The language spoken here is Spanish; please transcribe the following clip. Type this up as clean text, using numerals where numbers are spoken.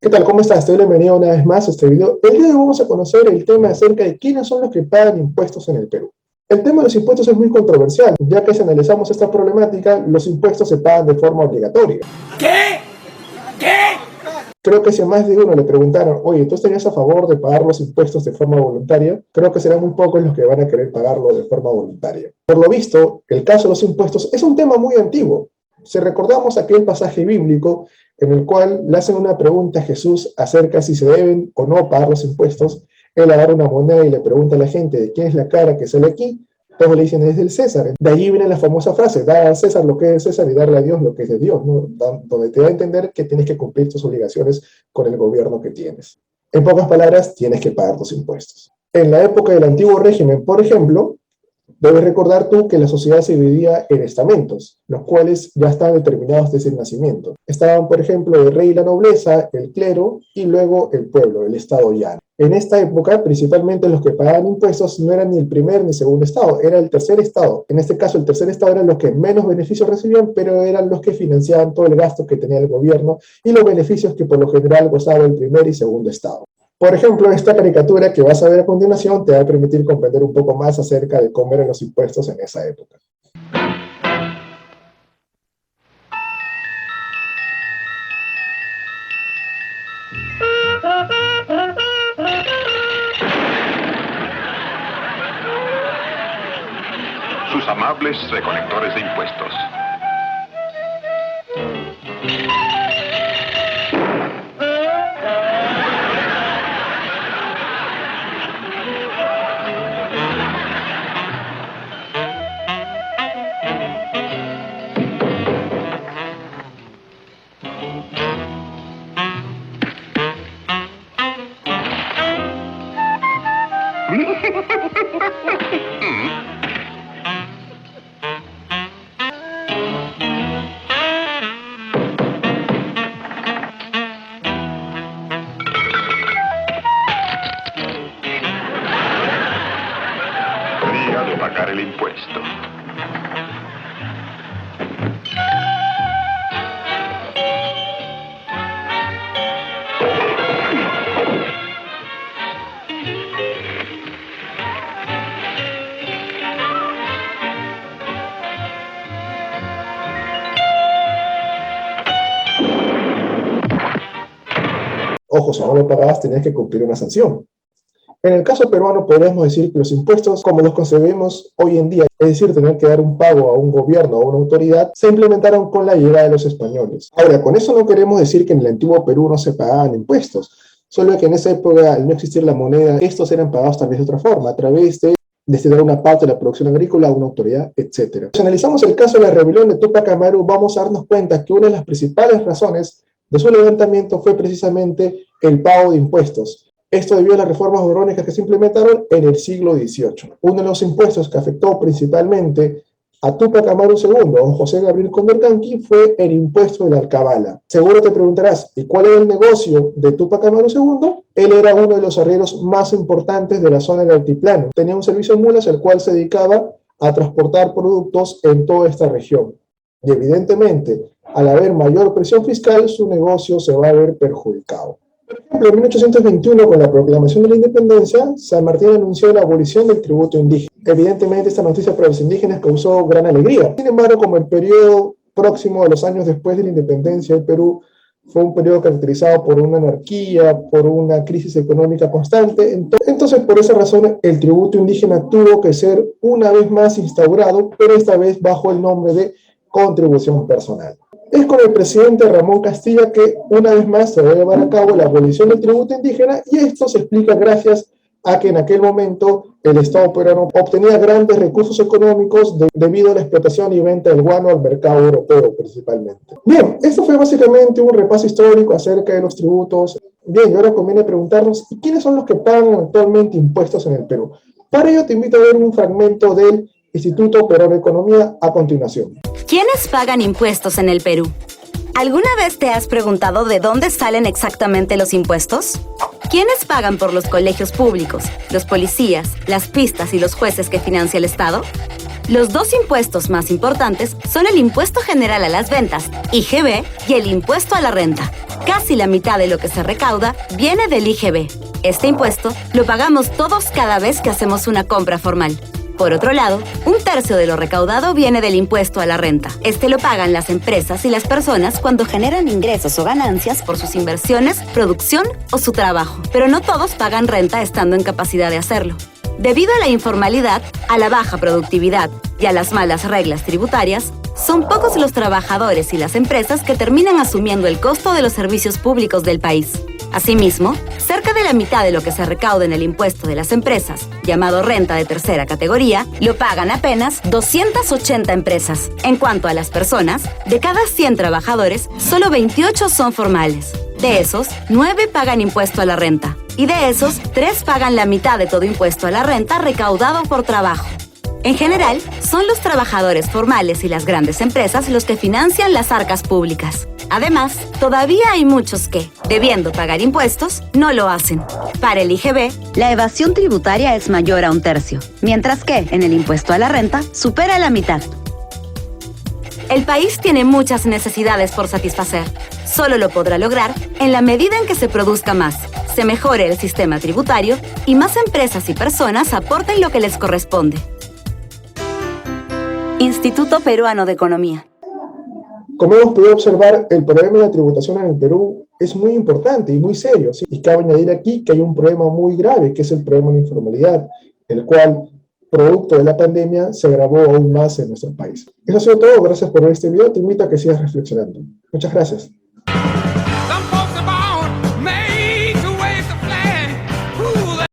¿Qué tal? ¿Cómo estás? Te doy la bienvenida una vez más a este video. El día de hoy vamos a conocer el tema acerca de quiénes son los que pagan impuestos en el Perú. El tema de los impuestos es muy controversial, ya que si analizamos esta problemática, los impuestos se pagan de forma obligatoria. ¿Qué? Creo que si a más de uno le preguntaron, oye, ¿tú estarías a favor de pagar los impuestos de forma voluntaria? Creo que serán muy pocos los que van a querer pagarlo de forma voluntaria. Por lo visto, el caso de los impuestos es un tema muy antiguo. Si recordamos aquel pasaje bíblico en el cual le hacen una pregunta a Jesús acerca si se deben o no pagar los impuestos, él agarra una moneda y le pregunta a la gente de quién es la cara que sale aquí. Todos le dicen es del César. De allí viene la famosa frase, dar a César lo que es de César y darle a Dios lo que es de Dios, ¿no? Donde te da a entender que tienes que cumplir tus obligaciones con el gobierno que tienes. En pocas palabras, tienes que pagar tus impuestos. En la época del antiguo régimen, por ejemplo, debes recordar tú que la sociedad se dividía en estamentos, los cuales ya estaban determinados desde el nacimiento. Estaban, por ejemplo, el rey y la nobleza, el clero y luego el pueblo, el estado llano. En esta época, principalmente los que pagaban impuestos no eran ni el primer ni segundo estado, era el tercer estado. En este caso, el tercer estado eran los que menos beneficios recibían, pero eran los que financiaban todo el gasto que tenía el gobierno y los beneficios que por lo general gozaba el primer y segundo estado. Por ejemplo, esta caricatura que vas a ver a continuación te va a permitir comprender un poco más acerca de cómo eran los impuestos en esa época. Sus amables recolectores de impuestos. Día de pagar el impuesto. Ojo, si no lo pagabas tenías que cumplir una sanción. En el caso peruano podríamos decir que los impuestos, como los concebimos hoy en día, es decir, tener que dar un pago a un gobierno o a una autoridad, se implementaron con la llegada de los españoles. Ahora, con eso no queremos decir que en el antiguo Perú no se pagaban impuestos, solo que en esa época, al no existir la moneda, estos eran pagados tal vez de otra forma, a través de destinar una parte de la producción agrícola a una autoridad, etc. Si analizamos el caso de la rebelión de Túpac Amaru, vamos a darnos cuenta que una de las principales razones de su levantamiento fue precisamente el pago de impuestos. Esto debido a las reformas borbónicas que se implementaron en el siglo XVIII. Uno de los impuestos que afectó principalmente a Túpac Amaru II, don José Gabriel Condorcanqui, fue el impuesto de la alcabala. Seguro te preguntarás, ¿y cuál era el negocio de Túpac Amaru II? Él era uno de los arrieros más importantes de la zona del altiplano. Tenía un servicio de mulas, el cual se dedicaba a transportar productos en toda esta región. Y evidentemente, al haber mayor presión fiscal, su negocio se va a ver perjudicado. Por ejemplo, en 1821, con la proclamación de la independencia, San Martín anunció la abolición del tributo indígena. Evidentemente, esta noticia para los indígenas causó gran alegría. Sin embargo, como el periodo próximo a los años después de la independencia del Perú fue un periodo caracterizado por una anarquía, por una crisis económica constante, entonces por esa razón el tributo indígena tuvo que ser una vez más instaurado, pero esta vez bajo el nombre de contribución personal. Es con el presidente Ramón Castilla que una vez más se va a llevar a cabo la abolición del tributo indígena, y esto se explica gracias a que en aquel momento el Estado peruano obtenía grandes recursos económicos debido a la explotación y venta del guano al mercado europeo principalmente. Bien, esto fue básicamente un repaso histórico acerca de los tributos. Bien, y ahora conviene preguntarnos, ¿y quiénes son los que pagan actualmente impuestos en el Perú? Para ello te invito a ver un fragmento del Instituto Peruano de Economía a continuación. ¿Quiénes pagan impuestos en el Perú? ¿Alguna vez te has preguntado de dónde salen exactamente los impuestos? ¿Quiénes pagan por los colegios públicos, los policías, las pistas y los jueces que financia el Estado? Los dos impuestos más importantes son el Impuesto General a las Ventas, IGB, y el Impuesto a la Renta. Casi la mitad de lo que se recauda viene del IGB. Este impuesto lo pagamos todos cada vez que hacemos una compra formal. Por otro lado, un tercio de lo recaudado viene del impuesto a la renta. Este lo pagan las empresas y las personas cuando generan ingresos o ganancias por sus inversiones, producción o su trabajo. Pero no todos pagan renta estando en capacidad de hacerlo. Debido a la informalidad, a la baja productividad y a las malas reglas tributarias, son pocos los trabajadores y las empresas que terminan asumiendo el costo de los servicios públicos del país. Asimismo, cerca de la mitad de lo que se recauda en el impuesto de las empresas, llamado renta de tercera categoría, lo pagan apenas 280 empresas. En cuanto a las personas, de cada 100 trabajadores, solo 28 son formales. De esos, 9 pagan impuesto a la renta. Y de esos, 3 pagan la mitad de todo impuesto a la renta recaudado por trabajo. En general, son los trabajadores formales y las grandes empresas los que financian las arcas públicas. Además, todavía hay muchos que, debiendo pagar impuestos, no lo hacen. Para el IGB, la evasión tributaria es mayor a un tercio, mientras que, en el impuesto a la renta, supera la mitad. El país tiene muchas necesidades por satisfacer. Solo lo podrá lograr en la medida en que se produzca más, se mejore el sistema tributario y más empresas y personas aporten lo que les corresponde. Instituto Peruano de Economía. Como hemos podido observar, el problema de la tributación en el Perú es muy importante y muy serio, ¿sí? Y cabe añadir aquí que hay un problema muy grave, que es el problema de la informalidad, el cual, producto de la pandemia, se agravó aún más en nuestro país. Eso ha sido todo. Gracias por ver este video. Te invito a que sigas reflexionando. Muchas gracias.